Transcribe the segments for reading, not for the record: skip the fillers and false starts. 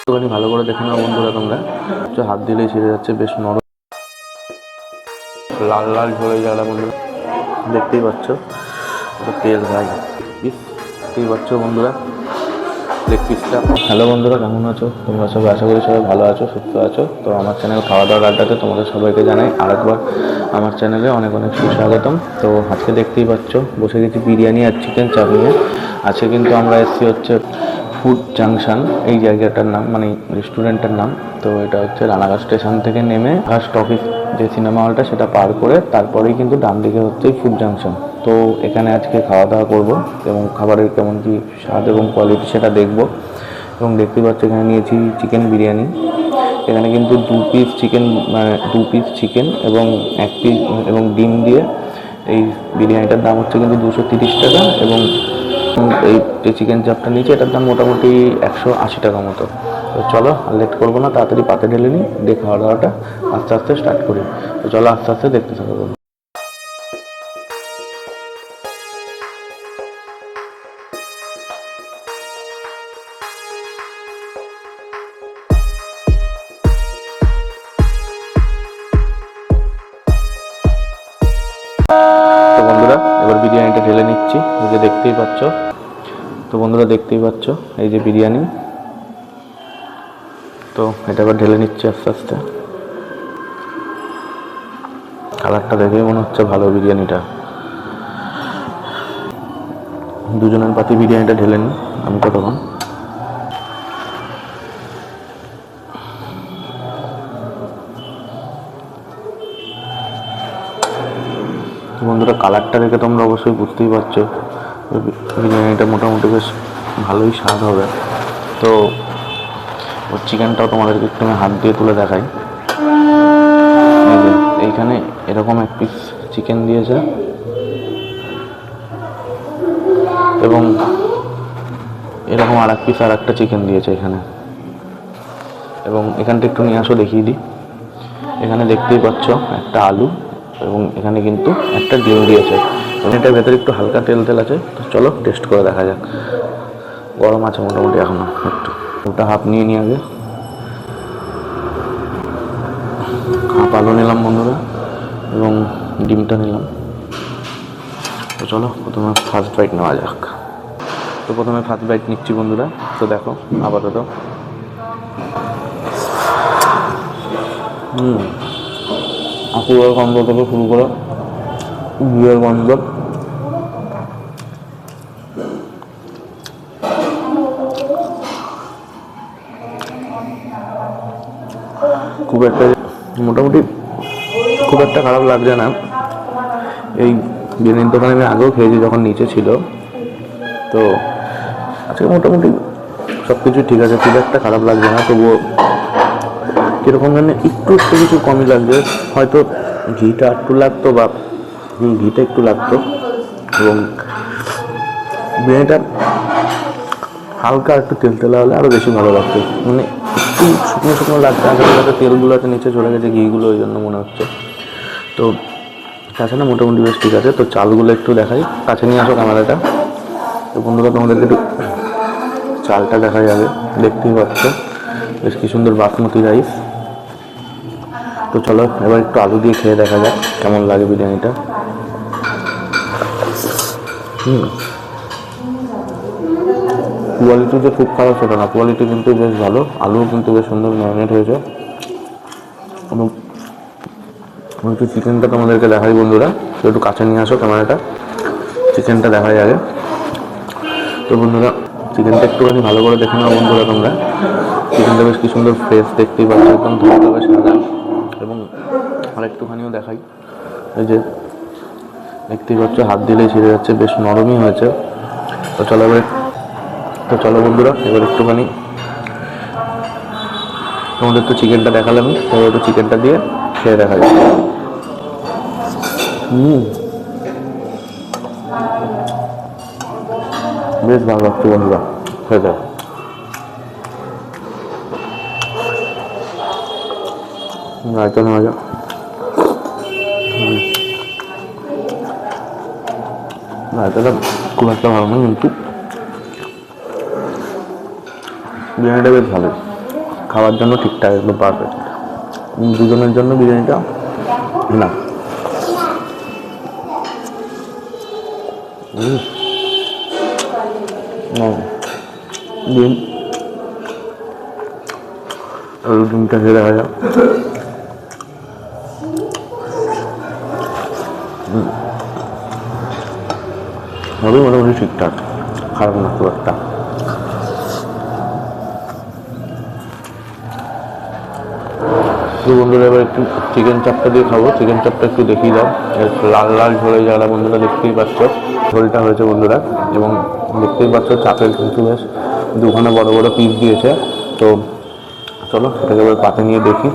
একটুখানি ভালো করে দেখে নাও বন্ধুরা, তোমরা হাত দিলেই ছিঁড়ে যাচ্ছে, বেশ নরম লাল লাল ঝরে যাওয়া বন্ধুরা, দেখতেই পাচ্ছ তেল ভাই পিস, দেখতেই পাচ্ছ বন্ধুরা লেগ পিসটা। হ্যালো বন্ধুরা, কেমন আছো তোমরা সবাই? আশা করি সবাই ভালো আছো, সুস্থ আছো। তো আমার চ্যানেল খাওয়া দাওয়ার আড্ডাতে তোমাদের সবাইকে জানাই আরেকবার আমার চ্যানেলে অনেক অনেক সুস্বাগতম। তো আজকে দেখতেই পাচ্ছ বসে গেছি বিরিয়ানি আর চিকেন চাপ নিয়ে। আজকে কিন্তু আমরা এসেছি হচ্ছে ফুড জাংশন, এই জায়গাটার নাম মানে রেস্টুরেন্টের নাম। তো এটা হচ্ছে রানাঘাট স্টেশন থেকে নেমে ফার্স্ট অফিস যে সিনেমা হলটা সেটা পার করে তারপরেই কিন্তু ডান দিকে হচ্ছে ফুড জাংশন। তো এখানে আজকে খাওয়া দাওয়া করব এবং খাবারের কেমন কী স্বাদ এবং কোয়ালিটি সেটা দেখব। এবং দেখতেই পাচ্ছি এখানে নিয়েছি চিকেন বিরিয়ানি। এখানে কিন্তু দু পিস চিকেন এবং এক পিস এবং ডিম দিয়ে এই বিরিয়ানিটার দাম হচ্ছে কিন্তু 230 টাকা। এবং এই যে চিকেন চাপটা নিয়েছি এটার দাম মোটামুটি 180 টাকা মতো। তো চলো আর লেট করবো না, তাড়াতাড়ি পাতে ঢেলে নিই, দিয়ে খাওয়া দাওয়াটা আস্তে আস্তে স্টার্ট করি। তো চলো আস্তে আস্তে দেখতে থাকো। তো বন্ধুরা এবার বিরিয়ানিটা ঢেলে নিচ্ছি, এই যে দেখতেই পাচ্ছ। তো বন্ধুরা দেখতেই পাচ্ছ এই যে বিরিয়ানি, তো এটা এবার ঢেলে নিচ্ছি আস্তে আস্তে। কালারটা দেখেই মনে হচ্ছে ভালো বিরিয়ানিটা। দুজনের পাতি বিরিয়ানিটা ঢেলে নিই আমি ততক্ষণ। বন্ধুরা কালারটা দেখে তোমরা অবশ্যই বুঝতেই পারছো বিরিয়ানিটা মোটামুটি বেশ ভালোই স্বাদ হবে। তো ওর চিকেনটাও তোমাদেরকে একটু আমি হাত দিয়ে তুলে দেখাই। এইখানে এরকম এক পিস চিকেন দিয়েছে এবং এরকম আর এক পিস আর একটা চিকেন দিয়েছে এখানে। এবং এখানটা একটু নিয়ে আসো দেখিয়ে দিই। এখানে দেখতেই পাচ্ছ একটা আলু এবং এখানে কিন্তু একটা ডিম দিয়েছে এবং এটার ভেতরে একটু হালকা তেল তেল আছে। তো চলো টেস্ট করে দেখা যাক। গরম আছে মোটামুটি এখনো একটু। ওটা হাফ নিয়ে নিয়ে আগে হাফ আলু নিলাম বন্ধুরা এবং ডিমটা নিলাম। তো চলো প্রথমে ফার্স্ট বাইট নেওয়া যাক। তো প্রথমে ফার্স্ট বাইট নিচ্ছি বন্ধুরা। তো দেখো আপাতত আকুয়ার গন্ধ থেকে শুরু করে ঘিয়ের গন্ধ, খুব একটা মোটামুটি খুব একটা খারাপ লাগছে না। এই বিরিয়ানির দোকানে আমি আগেও খেয়েছি যখন নিচে ছিল। তো আজকে মোটামুটি সব কিছু ঠিক আছে, খুব একটা খারাপ লাগছে না। তবুও কীরকম জানি একটু কিছু কমই লাগছে। হয়তো ঘিটা একটু লাগতো বা ঘিটা একটু লাগতো এবং বিরিয়ানিটা হালকা একটু তেল তেলা হলে আরও বেশি ভালো লাগতো। মানে একটু শুকনো শুকনো লাগছে, আসলে তেলগুলোতে নিচে চলে গেছে ঘিগুলো, ওই জন্য মনে হচ্ছে। তো তাছাড়া মোটামুটি বেশ ঠিক আছে। তো চালগুলো একটু দেখাই, কাছে নিয়ে আসো ক্যামেরাটা। তো বন্ধুরা তোমাদেরকে একটু চালটা দেখা যাবে, দেখতেই পাচ্ছ বেশ কি সুন্দর বাসমতি রাইস। তো চলো এবার একটু আলু দিয়ে খেয়ে দেখা যাক কেমন লাগে বিরিয়ানিটা। কোয়ালিটি যে খুব খারাপ সেটা না, কোয়ালিটি কিন্তু বেশ ভালো। আলুও কিন্তু বেশ সুন্দর ম্যারিনেট হয়েছে। এবং একটু চিকেনটা তোমাদেরকে দেখাই বন্ধুরা, তো একটু কাছে নিয়ে আসো ক্যামেরাটা, চিকেনটা দেখাই আগে। তো বন্ধুরা চিকেনটা একটুখানি ভালো করে দেখে নাও বন্ধুরা তোমরা। চিকেনটা বেশ কি সুন্দর ফ্রেশ, দেখতেই পাচ্ছ একদম ধবধবে সাদা। এবং আর একটুখানিও দেখাই, এই যে দেখতেই পাচ্ছ হাত দিলেই ছিঁড়ে যাচ্ছে, বেশ নরমই হয়েছে। তো চলো বন্ধুরা এবার একটুখানি তোমাদের তো চিকেনটা দেখালামই, এবার একটু চিকেনটা দিয়ে খেয়ে দেখা যায়। বেশ ভালো লাগছে বন্ধুরা, খেয়ে দেখ। রায়তা নেওয়া যাক। রায়তাটা খুব একটা ভালো না, কিন্তু বিরিয়ানিটা বেশ ভালো। খাওয়ার জন্য ঠিকঠাক একদম পারফেক্ট। দুজনের জন্য বিরিয়ানিটা না। ডিম ডিমটা খেয়ে দেখা যাক। হবে মোটামুটি ঠিকঠাক, খারাপ না খুব একটা। তো বন্ধুরা এবার একটু চিকেন চাপটা দিয়ে খাবো। চিকেন চাপটা একটু দেখিয়ে দাও। লাল লাল ঝোলে যারা বন্ধুরা দেখতেই পাচ্ছ ঝোলটা হয়েছে বন্ধুরা, এবং দেখতেই পাচ্ছ চাপের কিন্তু বেশ দুখানা বড় বড় পিস দিয়েছে। তো চলো সেটাকে এবার পাতে নিয়ে দেখি।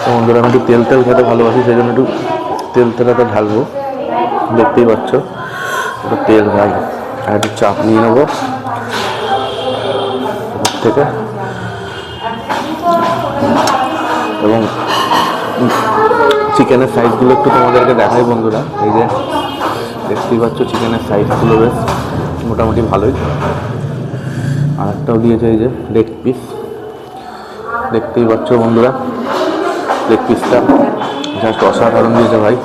তো বন্ধুরা আমি একটু তেল তেল খেতে ভালোবাসি, সেই জন্য একটু তেল তেলাটা ঢালবো। দেখতেই পাচ্ছ একটু তেল ভাই, আর একটু চাপ নিয়ে নেবো থেকে। এবং চিকেনের সাইজগুলো একটু তোমাদেরকে দেখাই বন্ধুরা। এই যে দেখতেই পাচ্ছ চিকেনের সাইজগুলো বেশ মোটামুটি ভালোই। আর একটাও দিয়েছে এই যে লেগ পিস, দেখতেই পাচ্ছ বন্ধুরা লেগ পিসটা জাস্ট অসাধারণ দিয়েছে ভাই।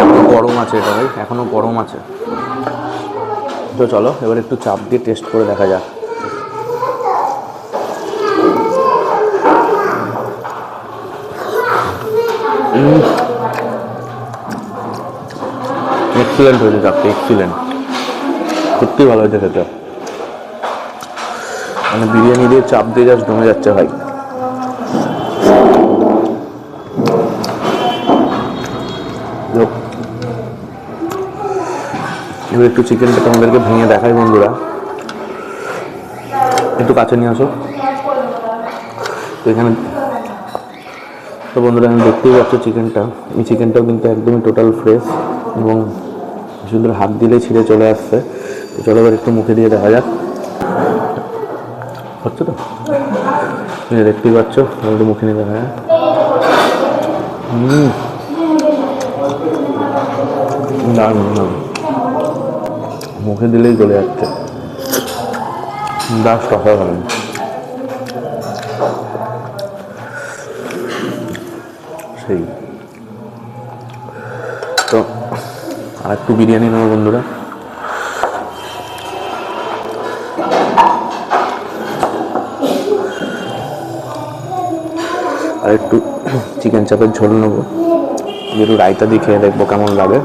এখনও গরম আছে এটা ভাই, এখনও গরম আছে। তো চলো এবার একটু চাপ দিয়ে টেস্ট করে দেখা যাক। এক্সিলেন্ট হয়েছে চাপটা, এক্সিলেন্ট, সত্যি ভালো হয়েছে খেতে। মানে বিরিয়ানি দিয়ে চাপ দিয়ে জাস্ট জমে যাচ্ছে ভাই। এবার একটু চিকেনটা তোমাদেরকে ভেঙে দেখাই বন্ধুরা, একটু কাছে নিয়ে আসো। তো এখানে তো বন্ধুরা আমি দেখতেই পাচ্ছ চিকেনটা, এই চিকেনটাও কিন্তু একদমই টোটাল ফ্রেশ এবং সুন্দর, হাত দিলেই ছিঁড়ে চলে আসছে। তো চলো এবার একটু মুখে দিয়ে দেখা যাক। হচ্ছে তো দেখতেই পাচ্ছ, একটু মুখে নিয়ে দেখা যাক। দারুণ দারুণ, মুখে দিলেই চলে যাচ্ছে, জাস্ট অসাধারণ। সেই তো আর একটু বিরিয়ানি নেবো বন্ধুরা। আর একটু চিকেন চাপের ঝোল নেবো, একটু রায়তা দিয়ে খেয়ে দেখবো কেমন লাগে।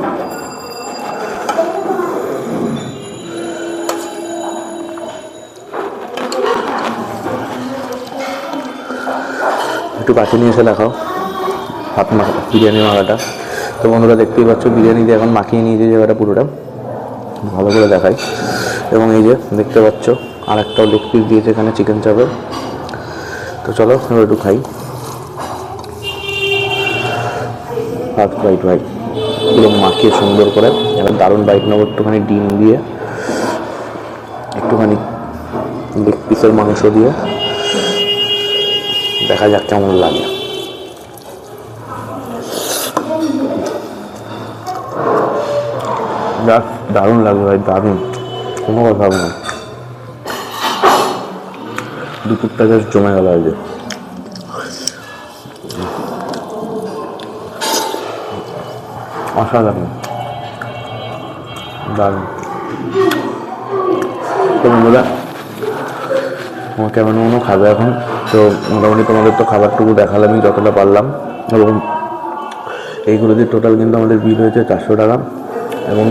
একটু কাছে নিয়ে এসে দেখাও হাত মাখা বিরিয়ানি মাখাটা। তো বন্ধুরা দেখতেই পাচ্ছ বিরিয়ানি দিয়ে এখন মাখিয়ে নিয়েছে জায়গাটা পুরোটা, ভালো করে দেখাই। এবং এই যে দেখতে পাচ্ছ আর একটাও লেগ পিস দিয়েছে এখানে চিকেন চাপের। তো চলো এবার একটু খাই। ফার্স্ট বাইট ভাই, পুরো মাখিয়ে সুন্দর করে এবার দারুণ বাইট নেবো। একটুখানি ডিম দিয়ে, একটুখানি লেগ পিসের মাংস দিয়ে দেখা যাক কেমন লাগে। দারুণ লাগে ভাই, দারুণ, কোনো কথা হবে না। দুপুরটা জাস্ট জমে গেল। এই যে অসাধারণ, দারুণ। তো বন্ধুরা আমার কেমন মনে খাবে এখন। তো মোটামুটি তোমাদের তো খাবারটুকু দেখালামই যতটা পারলাম। এবং এইগুলো দিয়ে টোটাল কিন্তু আমাদের বিল হয়েছে 400 টাকা। এবং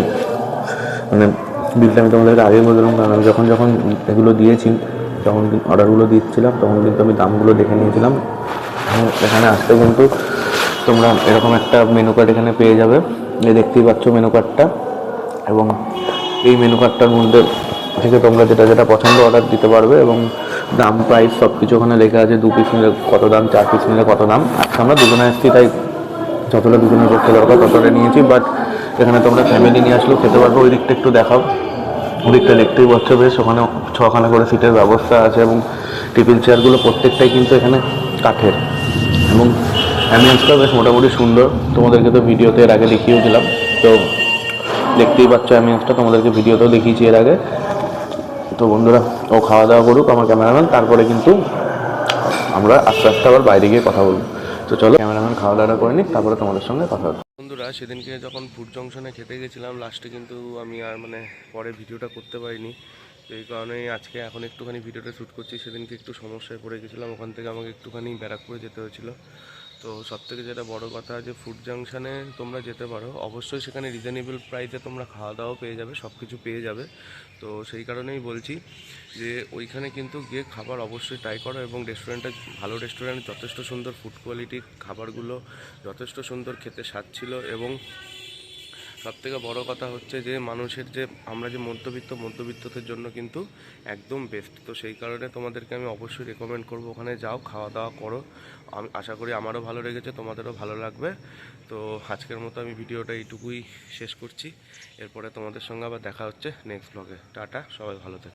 মানে বিলটা আমি তোমাদেরকে আগেই বললাম, কারণ আমি যখন যখন এগুলো দিয়েছি, যখন অর্ডারগুলো দিচ্ছিলাম তখন কিন্তু আমি দামগুলো দেখে নিয়েছিলাম। এবং এখানে আসতে কিন্তু তোমরা এরকম একটা মেনু কার্ড এখানে পেয়ে যাবে, এই দেখতেই পাচ্ছ মেনু কার্ডটা। এবং এই মেনু কার্ডটার মধ্যে থেকে তোমরা যেটা যেটা পছন্দ অর্ডার দিতে পারবে। এবং দাম প্রাইস সব কিছু ওখানে লেখা আছে, 2 পিস নিলে কত দাম, 4 পিস নিলে কত দাম। আজকে আমরা দুজনে এসেছি তাই যতটা দুজনের পক্ষে দরকার ততটা নিয়েছি। বাট এখানে তোমরা ফ্যামিলি নিয়ে আসলেও খেতে পারবে। ওই দিকটা একটু দেখাও, ওই দিকটা দেখতেই পাচ্ছ বেশ, ওখানে 6খানা করে সিটের ব্যবস্থা আছে। এবং টেবিল চেয়ারগুলো প্রত্যেকটাই কিন্তু এখানে কাঠের। এবং অ্যাম্বিয়েন্সটাও বেশ মোটামুটি সুন্দর, তোমাদেরকে তো ভিডিওতে এর আগে দেখিয়েও দিলাম। তো দেখতেই পাচ্ছ অ্যাম্বিয়েন্সটা, তোমাদেরকে ভিডিওতেও দেখিয়েছি এর আগে। তো বন্ধুরা ও খাওয়া দাওয়া করুক আমার ক্যামেরাম্যান, তারপরে কিন্তু আমরা আস্তে আস্তে আবার বাইরে গিয়ে কথা বলবো। তো চলো ক্যামেরাম্যান খাওয়া দাওয়া করে নিক, তারপরে তোমাদের সঙ্গে কথা হচ্ছে। বন্ধুরা সেদিনকে যখন ফুড জংশনে খেতে গেছিলাম লাস্টে কিন্তু আমি আর পরে ভিডিওটা করতে পারিনি, তো এই কারণেই আজকে এখন একটুখানি ভিডিওটা শ্যুট করছি। সেদিনকে একটু সমস্যায় পড়ে গেছিলাম, ওখান থেকে আমাকে একটুখানি ব্যারাকপুরে যেতে হয়েছিল। তো সবথেকে যেটা বড় কথা যে ফুড জাংশনে তোমরা যেতে পারো, অবশ্যই সেখানে রিজনেবল প্রাইসে তোমরা খাওয়া দাওয়া পেয়ে যাবে, সব কিছু পেয়ে যাবে। তো সেই কারণেই বলছি যে ওইখানে কিন্তু গিয়ে খাবার অবশ্যই ট্রাই করো, এবং রেস্টুরেন্টটা ভালো রেস্টুরেন্ট, যথেষ্ট সুন্দর ফুড কোয়ালিটি, খাবারগুলো যথেষ্ট সুন্দর, খেতে স্বাদ ছিল। এবং সবথেকে বড় কথা হচ্ছে যে মানুষের যে আমরা যে মধ্যবিত্তদের জন্য কিন্তু একদম বেস্ট। তো সেই কারণে তোমাদেরকে আমি অবশ্যই রেকমেন্ড করবো ওখানে যাও, খাওয়া দাওয়া করো। আমি আশা করি আমারও ভালো লেগেছে, তোমাদেরও ভালো লাগবে। তো আজকের মতো আমি ভিডিওটা এইটুকুই শেষ করছি, এরপরে তোমাদের সঙ্গে আবার দেখা হচ্ছে নেক্সট ব্লগে। টাটা, সবাই ভালো থেকো।